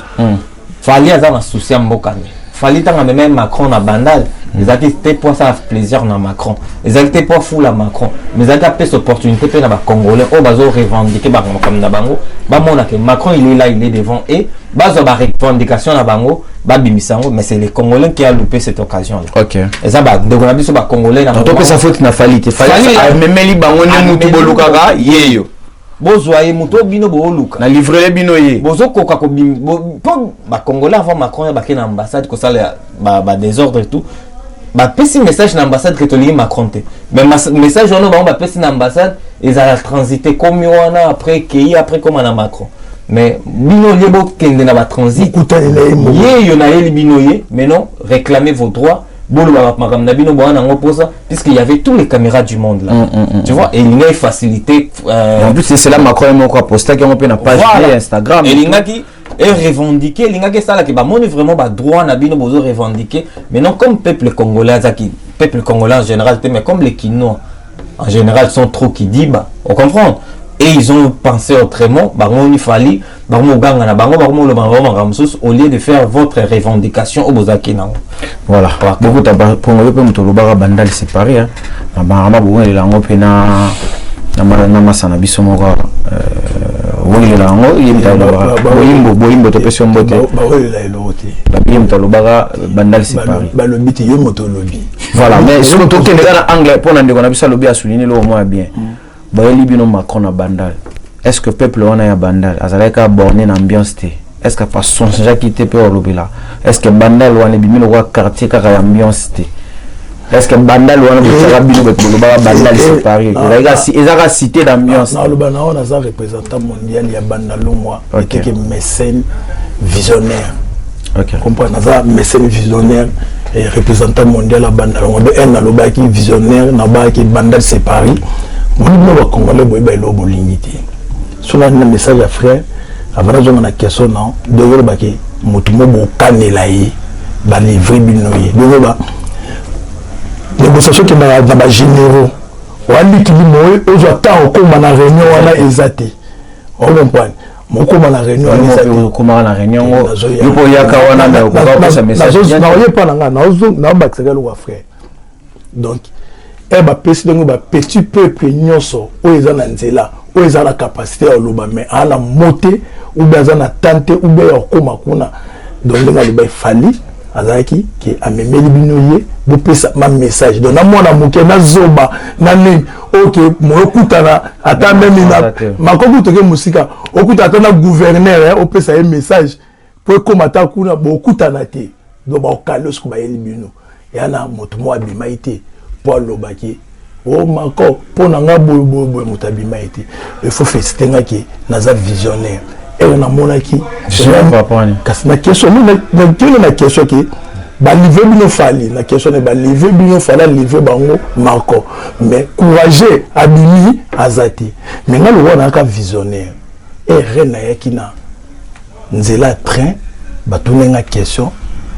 Fally azam na souci mbokani. Fally tanga même Macron na bandal. Les activités pour ça plaisir dans Macron. Les activités pour fou la Macron. Mais les activités opportunité pour les Congolais. On va revendiquer comme na bango. Bah mon que Macron il est là, il est devant et bah ça va revendication na bango. Bah bimisango. Mais c'est les Congolais qui a loupé cette occasion là. OK. Et ça bah donc on a vu sur Congolais na. Donc ça faut que na Fally. Fally même les bango ne mutu bolukaka yeyo. Bozoye muto bino booluka na livrer les binoye bozo koka ko ba Congolais avant Macron ba na ambassade ko sala ba désordre et tout ba pesi message na ambassade que toli Macron te mais message on ba pesi na ambassade ils a transité comme wana après qui après comme na Macron mais bino liebo kende na ba transit ye yo na eli binoye mais non réclamez vos droits puisqu'il y avait tous les caméras du monde là. Tu vois, et il a facilité. En plus, c'est là Macron a posté qu'il y a une page Instagram. Et il a revendiqué, il a ça là que on est vraiment droit na bino bozo revendiquer. Maintenant comme peuple congolais en général, mais comme les Kinois en général sont trop qui dit on comprend. Et ils ont pensé autrement, il fallait au lieu de faire votre revendication au Bozakina. Voilà. Beaucoup de Congolais peuvent bandal séparé. Voilà, mais surtout que les anglais pour Macron a bandal. Est-ce que le peuple a bandal? Est-ce borné l'ambiance? Est-ce que pas son quitté pour le là? Est-ce que bandal ou un quartier qui a ambiance? Est-ce que bandal ou un bandal séparé? Ils ont cité d'ambiance. Non, le bandal on a un représentant mondial, il y a bandal moi, qui est mécène visionnaire. Comprendre, un mécène visionnaire et représentant mondial à bandal. On a un aloba qui visionnaire, n'a qui bandal séparé. On va Congolais boyba ilo bolingiti. Sur un message à frère, avant de la question non, de voir que mutumo bo kanelaye, ba livrer binoye. De voir négociation qui na ba généraux. Wali qui moye, aux attend au comme na réunion wana ezate. On comprend. Mon comme na réunion ezate. Comme na réunion, yo po yaka wana na ko ba sa message. Na oye pa na na ba tsaka lo frère. Donc et bah président bah petit peuple nyonso o ezana nzela o ezana capacité à loba mais à la montée ou bien ezana tante ou bien okoma kuna donc nga le fali azaki qui a memeli binoye bo pesa ma message donc na mona moke na zoba na ni OK mo okutana ata même na makoku toke musika okuta ata na gouverneur o pesa un message pour komata kuna bo okutana te donc ba okalos ko ba yeli bino ya na moto mo abimaite pour l'obaki oh mako pour nanga boy mutabima été il faut féliciter ngaki naza visionnaire et on a monaki kasi na question na question qui ba livrer bino fali na question ba livrer bino fala livrer bango mako mais courageux abimi azati mais nga le wana ka visionnaire et rena yakina nzela train ba tunenga question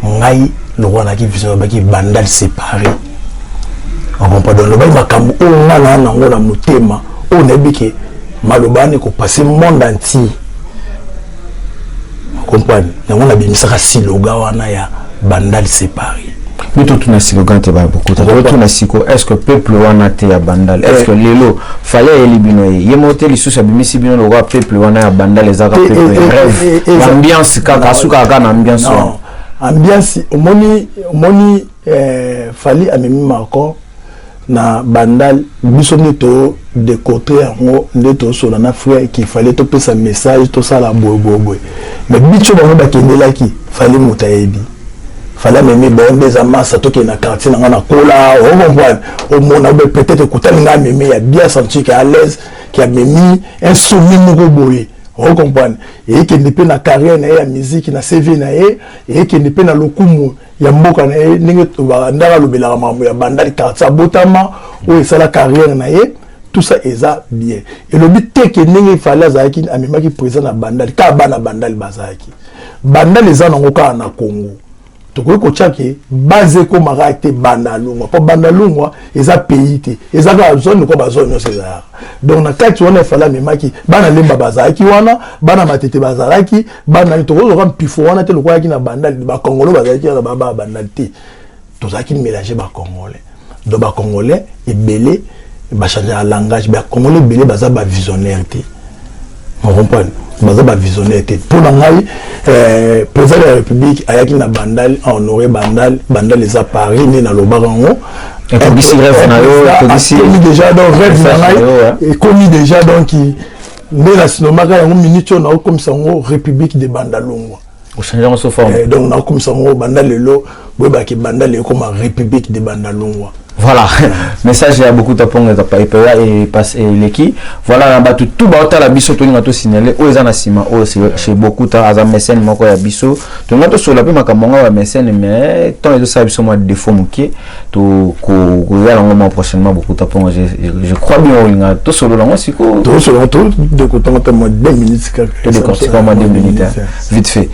ngai le wana ki visionnaire ba ki bandal séparé. On comprend donc le bail makambo on a là nango na mutema on a dit que malobane ko passer monde entier. On comprend nango na bimisaka siloga wana ya bandal séparé. Mais tout na siloga te ba beaucoup. Tout na siko est-ce que peuple wana te ya bandal? Est-ce que lelo fallait elibino ye monter les sous abimisi bino le roi peuple wana ya bandal les aka peuple rêve. L'ambiance kaka suka kana ambiance. Ambiance moni fallait amemi Macron na bandal biso neto de côté ngo neto so na frère qui fallait to pesa message to ça la boy mais bicho bango ba kendela ki fallait mutayebi fallait même bon des amassa to ke na quartier na kola on comprend au mona peut-être kutani nga même ya bien senti que à l'aise qui a mis un souvenir moko boy on comprend et qui ne peut na carrière na ya musique na CV na et qui ne peut na lokumu ya mboka na ninge ndala lobela mambo ya bandali quartier botama ou ça la carrière na tout ça est bien et le but est que ninge fallait azaki amemaki président na bandali ka bana bandali bazaki bandali za nango ka na Congo toko ko tchake base ko marate bandalungwa po bandalungwa eza pays te eza ka zone ko ba zone César donc na kati wana fala memaki bana lemba bazaki wana bana matete bazalaki bana toko zo kam pifo wana te lokwa ki na bandali ba congolais bazaki na baba bandali te to zaki mélanger ba congolais donc ba congolais et belé ba changer la langage ba congolais belé baza ba visionnaire te on comprend baza ba visionnaire te pour na ngai président de la République ayaki na bandal honoré bandal les a Paris ni na lobarango et comme si rêve na yo déjà donc rêve na ngai et commis déjà donc mais la sinomaka yango minute na comme ça ngo République de Bandalungwa au changement de forme donc na comme ça ngo bandal lelo boyeba ki bandal comme République de Bandalungwa Voilà, message à beaucoup de pongs et passe et l'équipe. Voilà, tout bas la biso tout nous signalé aux anasima chez beaucoup de azam mécène moko ya biso. Tout nous sur la pima kamonga wa mécène mais tant les ça biso moi défaut muké to ko yala ngoma prochainement beaucoup de pongs je crois bien on tout solo là moi c'est quoi tout solo tout de côté moi 2 minutes c'est pas moi 2 minutes vite fait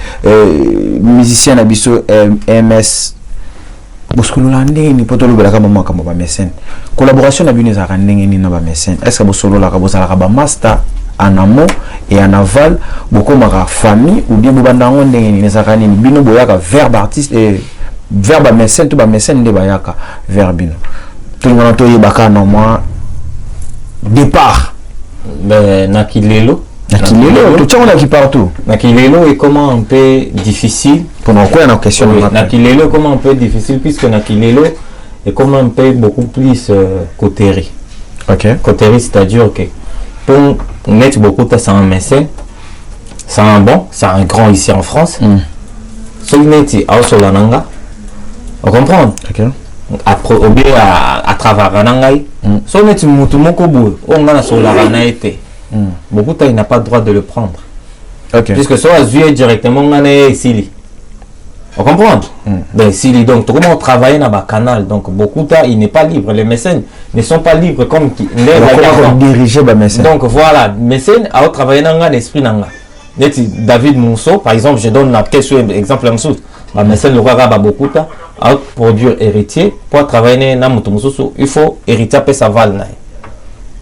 musicien à biso MS Bosolo la ndenge poto lobela ka mama ka ba mécène collaboration na bino za ndenge ni na ba mécène est-ce que bosolo la ka bosala ka ba master en amont et en aval beaucoup ma famille ou bien bobanda ngo ndenge ni za ka ni bino boyaka verbe artiste et verbe mécène tout ba mécène de bayaka verbe bino tout le monde to yebaka na moi départ ben nakilelo Nakilelo, tout le monde qui partout. Nakilelo est comment un peu difficile. Pendant quoi il y a une question oui, Nakilelo est comment un peu difficile puisque Nakilelo est comme un peu beaucoup plus cotérie. Ok. Cotérie, c'est-à-dire que pour mettre beaucoup de ça en mécène, c'est un bon, c'est un grand ici en France. Ce qui est à Solananga, on comprend. Ok. À travers Ranangai, ce qui est tout mon kobo, on a Solarana été. Beaucoup de temps, il n'a pas le droit de le prendre. Okay. Puisque soit vu directement, on est ici. On comprend? Ben, ici, donc, comment on travaille dans le canal, donc beaucoup de temps, il n'est pas libre. Les mécènes ne sont pas libres comme qui. Diriger les mécènes. Donc voilà, mécènes a travaillé dans l'esprit. David Mousseau, par exemple, je donne un exemple en dessous. Le mécène le roi a beaucoup de temps à produire héritier pour travailler dans Mousseau. Il faut hériter à sa val.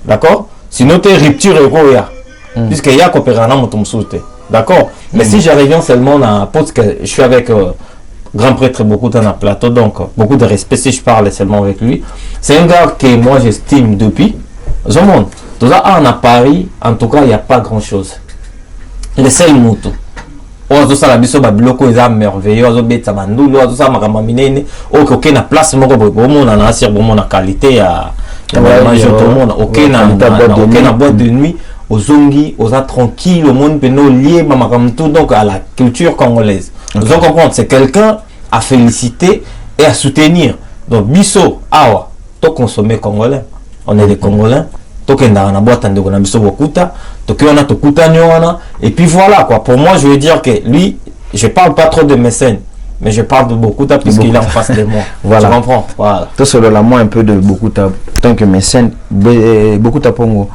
D'accord? Sinon, tu es rupture puisqu'il y a coopération dans mon souté. D'accord? Mais si je reviens seulement à parce que je suis avec grand prêtre beaucoup dans le plateau, donc beaucoup de respect si je parle seulement avec lui. C'est un gars que moi j'estime depuis. Tout ça en Paris, en tout cas, il n'y a pas grand chose. Le seul moto. Tout ça, la biso babiloko est merveilleux. Tout ça, tout ça, ma minene. Ok, na place, mon on a assir, bon, la qualité à. Ok, na boîte de nuit, aux zongi, aux tranquilles, au monde pénal lié, tout donc à la culture congolaise. Vous comprenez, c'est quelqu'un à féliciter et à soutenir. Donc, biso, awa, to consommer congolais. On est des Congolais. To kenda na boîte de na biso bokuta, to ke on a to kuta nyona et puis voilà quoi. Pour moi, je veux dire que lui, je parle pas trop de mécène. Mais je parle de beaucoup d'à puisqu'il est en face de moi. Voilà. Tu comprends? Voilà. Tout seul là, moi un peu de beaucoup d'à tant que mécène, beaucoup d'à pongo.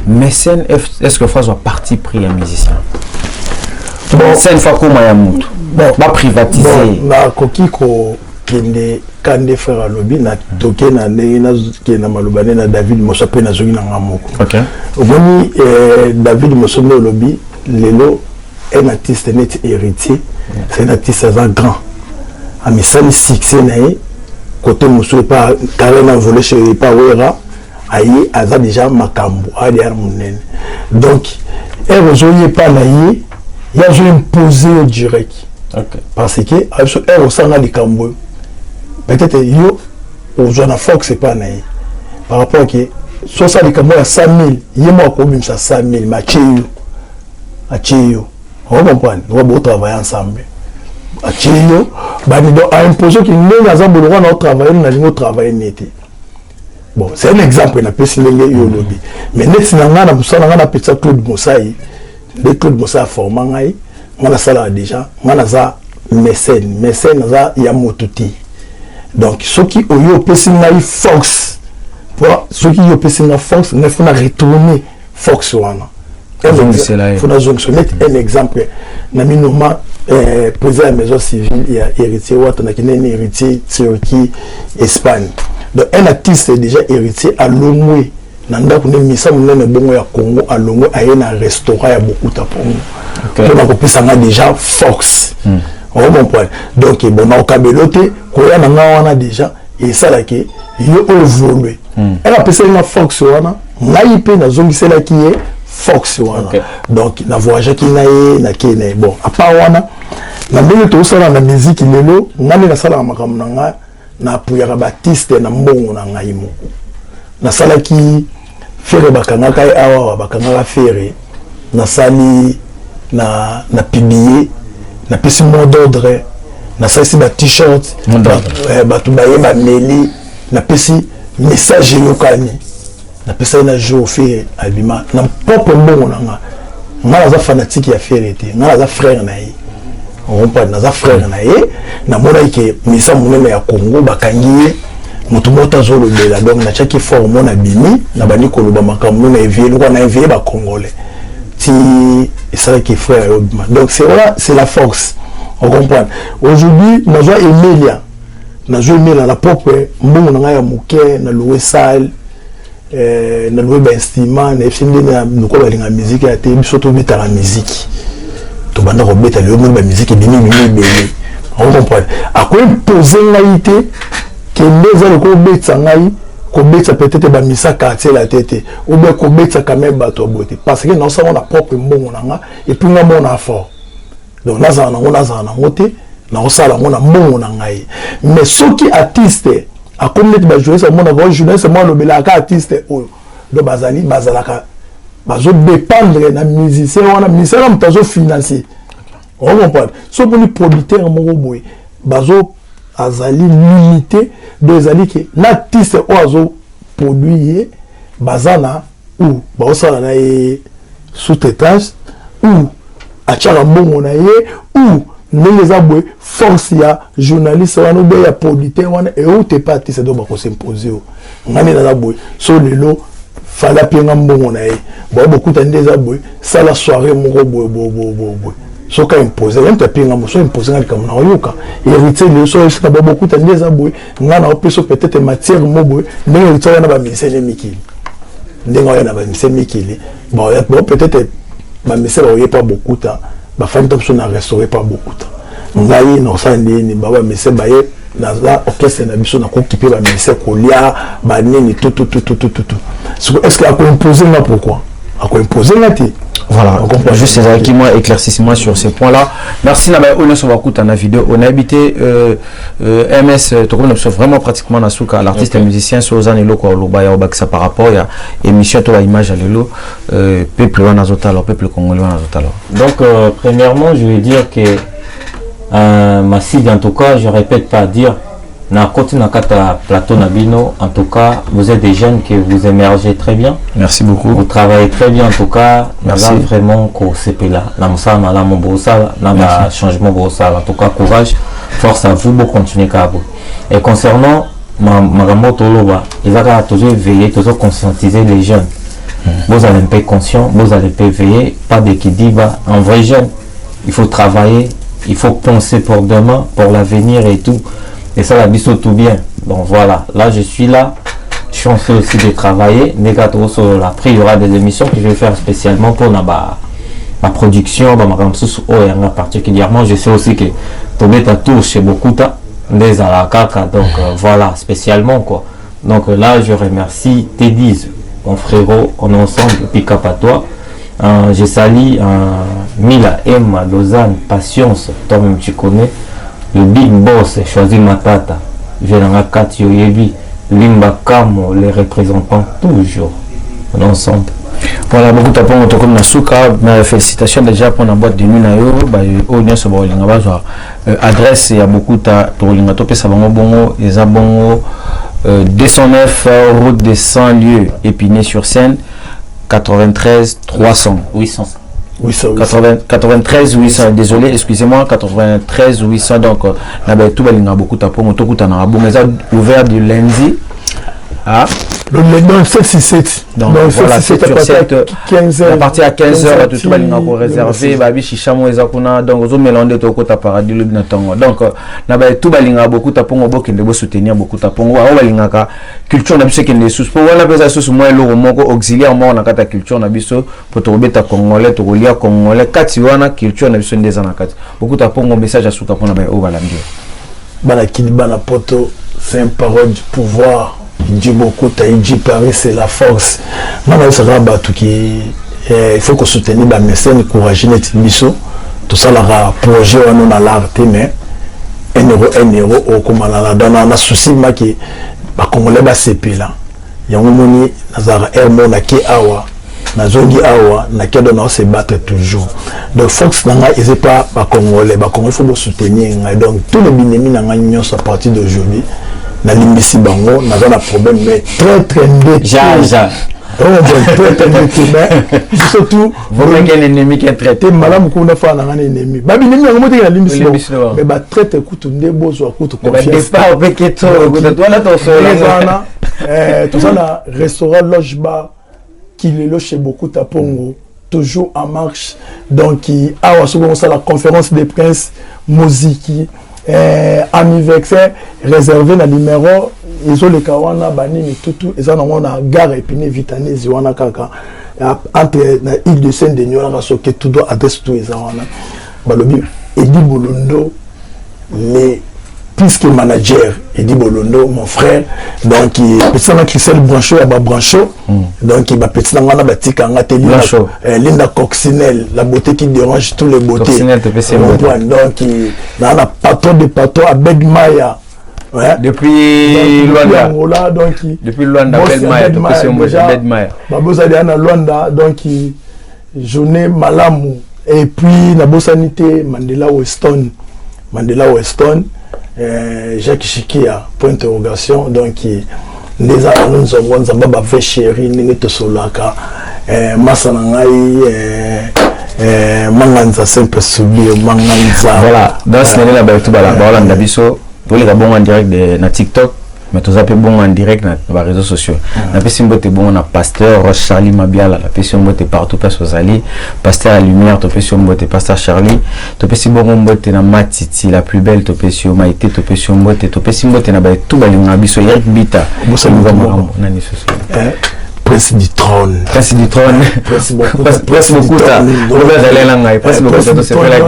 Mécène, est-ce que France soit parti pris un musicien? Bon, c'est une fois qu'on m'a yamout. Bon, pas privatisé. Na kokiko kende kande frère lobby na toke na na malobane na David Mosape na zogi na ngamoko. OK. Oboni David Mosape lobby lelo un artiste net héritier. C'est un artiste grand. À mes 5 succès naïe côté Moussou pas carrément volé chez pas Wera aïe aza déjà makambo a derrière mon nez. Donc elle rejoignait pas naïe il y a je imposé au direct. OK. Parce que elle ressemble à des cambo. Peut-être yo au Joana Fox c'est pas naïe. Par rapport que soit ça les cambo à 100 000, il y a moi comme ça 100 000 mathieu. Athieu. On comprend, on va travailler ensemble. Athieu, a imposé qu'il n'y a pas de droit à travailler, nous allons travailler net. Bon, c'est un exemple, on a pu se lever au lobby. Mais net, si on a petit Claude Moussaï, le Claude Moussaï formé, on a ça déjà, on a ça mécène, il y a mototi. Donc, ceux qui ont eu au Fox, ceux qui ont eu Fox, il faut retourner Fox. Il faut un exemple. Normalement, président de la maison civile, il y a héritier, il y a héritier Turquie, Espagne. Donc, un artiste est déjà héritier à Longwe. Nanda kune misa mune bongo ya Congo à Longwe a un restaurant ya beaucoup de pongo. Donc, on peut déjà Fox. On comprend. Donc, bon, on a kabeloté, koya nanga wana déjà et ça là qui yo évolué. Elle a passé une Fox wana, naïpe na zongi c'est là qui est Fox wana. Donc na voyage qui na kene bon à part wana na mbele to sala na musique lelo ngani na sala makambo na nga na puyaka Baptiste na mbongo na ngai moko na sala ki fere bakanga kai awa bakanga fere na sali na publier na pesi mot d'ordre na sali ba t-shirt batu baye ba meli na pesi message yokani na pesa na jo fait abima na propre mbongo nanga nga za fanatique ya fierté nga za frère na ye on pas na za frère na ye na mona ke misa munene ya Congo bakangiye mutu mota zolo bela donc na chaki fort mona bimi na bani koloba makambo na evie lokwa na evie ba congolais ti ça qui frère donc c'est la force on comprend aujourd'hui na joie Emilia na joie Emilia la propre mbongo nanga ya muke na louer salle na louer ba instrument na findi na nko ba linga musique ya te biso to beta la musique to banda ko beta le ba musique bini bele on comprend a ko imposer ngaité que les gens ko beta ngai ko beta peut-être ba misa quartier la tête ou bien ko beta quand même bato boté parce que non ça on a propre mbongo nanga et puis nga mon fort donc nazana ngote na osala ngona mbongo ngai mais ceux qui artiste a comme les journalistes mon avant journaliste moi le belaka artiste do bazali bazalaka bazo dépendre na musicien wana musicien mtazo financier on comprend so pour les producteurs mo boy bazo azali limité deux ali que l'artiste oazo produire bazana ou baosala na sous-traitance ou achara mbongo na ye ou ndenge za boye force ya journaliste wana ou ya producteur wana et ou te pas artiste do ba ko s'imposer ngani na za boye so lelo fala penga mbongo na ye bo beaucoup tande za boye ça la soirée moko boye so ka imposer même te penga mo so imposer ngani comme na yoka héritier le so c'est pas beaucoup tande za boye ngana o peso peut-être matière mo boye ndenge héritier na ba misene mikili ndenge na ba misene mikili bon peut-être ma message on y pas beaucoup temps ma famille top na restaurer pas beaucoup temps ngai no sandi ni baba message baye na la orchestre na biso na ko kiper ba message ko lia ba nini tout est-ce que a ko imposer na pourquoi a ko imposer na ti voilà, juste ces qui moi éclaircissement sur ces points-là. Merci Naba on se voit écouter la vidéo. On a habité MS vraiment pratiquement Nasuka l'artiste et musicien Sozan et Loko Lobaya Obaksa par rapport à émission to la image à l'élo peuple wanazotalo peuple congolais wanazotalo. Donc premièrement, je vais dire que Masside en tout cas, je répète pas à dire na côté na kata plateau nabino en tout cas vous êtes des jeunes que vous émergez très bien. Merci beaucoup. Vous travaillez très bien en tout cas. Merci. Vraiment ko sepela na musala na mobosa na changement bosa en tout cas courage force à vous pour continuer à vous. Et concernant ma toloba ils ont toujours veiller toujours conscientiser les jeunes. Vous allez pas conscient, vous allez pas veiller pas de qui dit bah un vrai jeune il faut travailler, il faut penser pour demain, pour l'avenir et tout. Et ça la biso tout bien. Donc voilà, là je suis là. Je suis en train aussi de travailler. Après il y aura des émissions que je vais faire spécialement pour ma production, particulièrement. Je sais aussi que Tobé Tatou chez beaucoup des alakaka. Donc voilà, spécialement quoi. Donc là je remercie Teddy's, mon frérot, on est ensemble, puis cap à toi. Je salue Mila M, Lausanne, Patience, toi-même tu connais. Le big boss choisi Matata, Venanga Katio Yebi, Limba Kamo, les représentants toujours ensemble. Voilà, beaucoup de temps comme Nasuka, mais félicitations déjà pour la boîte de nuit nayo, on se voit adresse il y a beaucoup de linga topé sabango bongo, les abongo 209 route des 100 lieux Épinay sur Seine 93 300 800. 93 800 désolé excusez-moi 93 800 donc tout balinga beaucoup tapo moto kutana bon mais ouvert du lundi à le 767 donc voilà 7 à partir à 15h tout balinga ko réservé babi chichamo ezakuna donc zo mélanger to kota paradis le binatongo donc tout balinga beaucoup tapo ngobo kende bo soutenir beaucoup tapo ngo balinga ka culture na biso kende sous pour wana pesa sous moi lo moko auxiliaire mo na kata culture na biso pour to beta congolais to lia congolais kati wana culture na biso ndeza na kati beaucoup tapo ngo message à souka pona ba o balangi bana kili bana poto c'est une parole du pouvoir. Dieu beaucoup Taïdi Paris c'est la force. Non mais ça va battre qui il faut que soutenir ba mécène courage net biso tout ça la projet on a l'art mais 1 euro au comme dans na souci ma qui ba congolais ba CP là yango moni nazara hermo na ki awa na zongi awa na kedo na se battre toujours donc force nanga ils pas ba congolais faut soutenir donc tous les binemi nanga nyonso à partir d'aujourd'hui na limbisi bango naza na problème mais très ndé surtout vous mettez un ennemi qui est traité malamu kuna fa na ngane ennemi babi nemi yango moteka na limbisi mais ba traite kutu ndebo zo kutu confiance pas beketo kutu wala to so tout ça na restaurant loge bar qui le loge chez beaucoup tapongo toujours en marche donc awa souvent ça la conférence des princes musique anniversaire réservé na numéro ils ont le kawana banini tout ils ont na gare épinay vitanese wana kaka entre na île de Saint-Denis na soke tout doit adresse tout ils ont balobi Edi Bolondo les puisque manager Edi Bolondo mon frère donc petit na Christelle Brancho ya ba Brancho donc il va petit na wana batika ngate Linda Coccinelle la beauté qui dérange tous les beautés donc na patron de patron à Bedmaya. Ouais. Depuis Luanda donc depuis Luanda Bedmaya babosa de na Luanda donc journée malamu et puis la bosanité Mandela Weston Jacques Chikia point d'interrogation donc les annonces on ça baba fait chéri ningi to solaka masana ngai manganza simple subir manganza voilà dans ce n'est là ba tout bala ba Holanda biso pour les bon en direct de na TikTok mais tout ça peut bon en direct na les réseaux sociaux na pesi mbote bon na pasteur Roche Charlie Mabiala la pesi mbote partout passe aux alliés pasteur à lumière to pesi mbote pasteur Charlie to pesi bon mbote na Matiti la plus belle to pesi Maïté to pesi mbote na ba tout balinga biso Eric Bita na ni soso Prince du trône presse beaucoup ta Robert Zelenga presse beaucoup to c'est la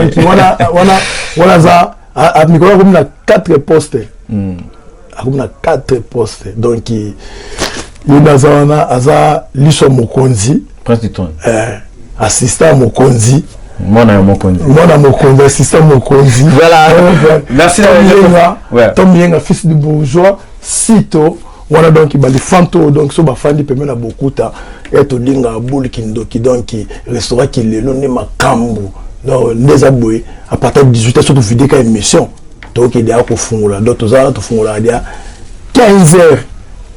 voilà ça à micro comme na 4 postes comme na 4 postes donc il nazana aza liso mokonzi prince du trône assistant mokonzi mona mokonzi assistant mokonzi voilà merci Tom Yenga fils du bourgeois sito wana donc bali fanto donc so ba fandi pemena na bokuta eto linga boule kindoki donc restaurant qui lelo ne makambu donc les aboués à partir de 18h surtout vidéo ka émission donc il y a ko fungula donc to za to fungula dia 15h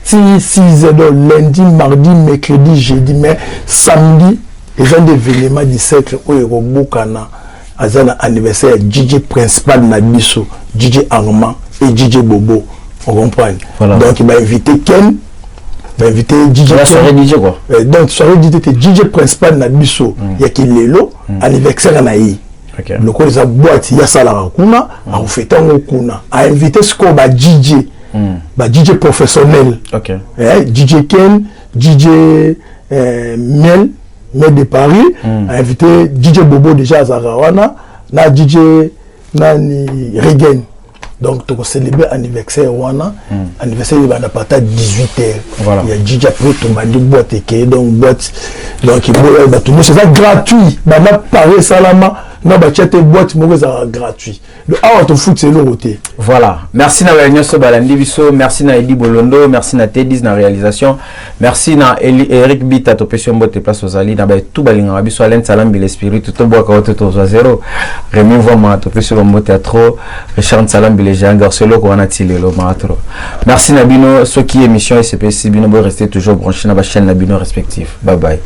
6h lundi mardi mercredi jeudi mais samedi les gens d'événements du cercle où Bukana azana anniversaire DJ principal na biso DJ Armand et DJ Bobo on comprend voilà. Donc il m'a invité Ken m'a invité DJ la soirée DJ quoi donc soirée DJ principal na biso ya kilelo anniversaire na yi le ko za boîte ya sala kuna a fêter kuna a invité ce ko ba DJ professionnel DJ Ken DJ Miel de Paris a invité DJ Bobo déjà à Zarawana na DJ Nani Regen donc tu célébrer anniversaire wana anniversaire il va na partir 18h voilà il y a DJ après tout mandi boîte et donc boîte donc il va tout c'est ça gratuit ba Paris salama na ba chete boîte mo gratuit le awa to foot c'est le côté voilà merci na Nyoso Balandi biso merci na Edi Bolondo merci na Tedis na réalisation merci na Eric Bita to pession bote place aux ali na ba tout balinga biso Alain Salambi l'esprit tout bois ka to 0 Rémi Voma to pession bote théâtre Richard Salambi les gens Garcelo ko wana tilelo matro merci na bino ce qui émission SPC bino bo rester toujours branché na ba chaîne na bino respectif bye bye.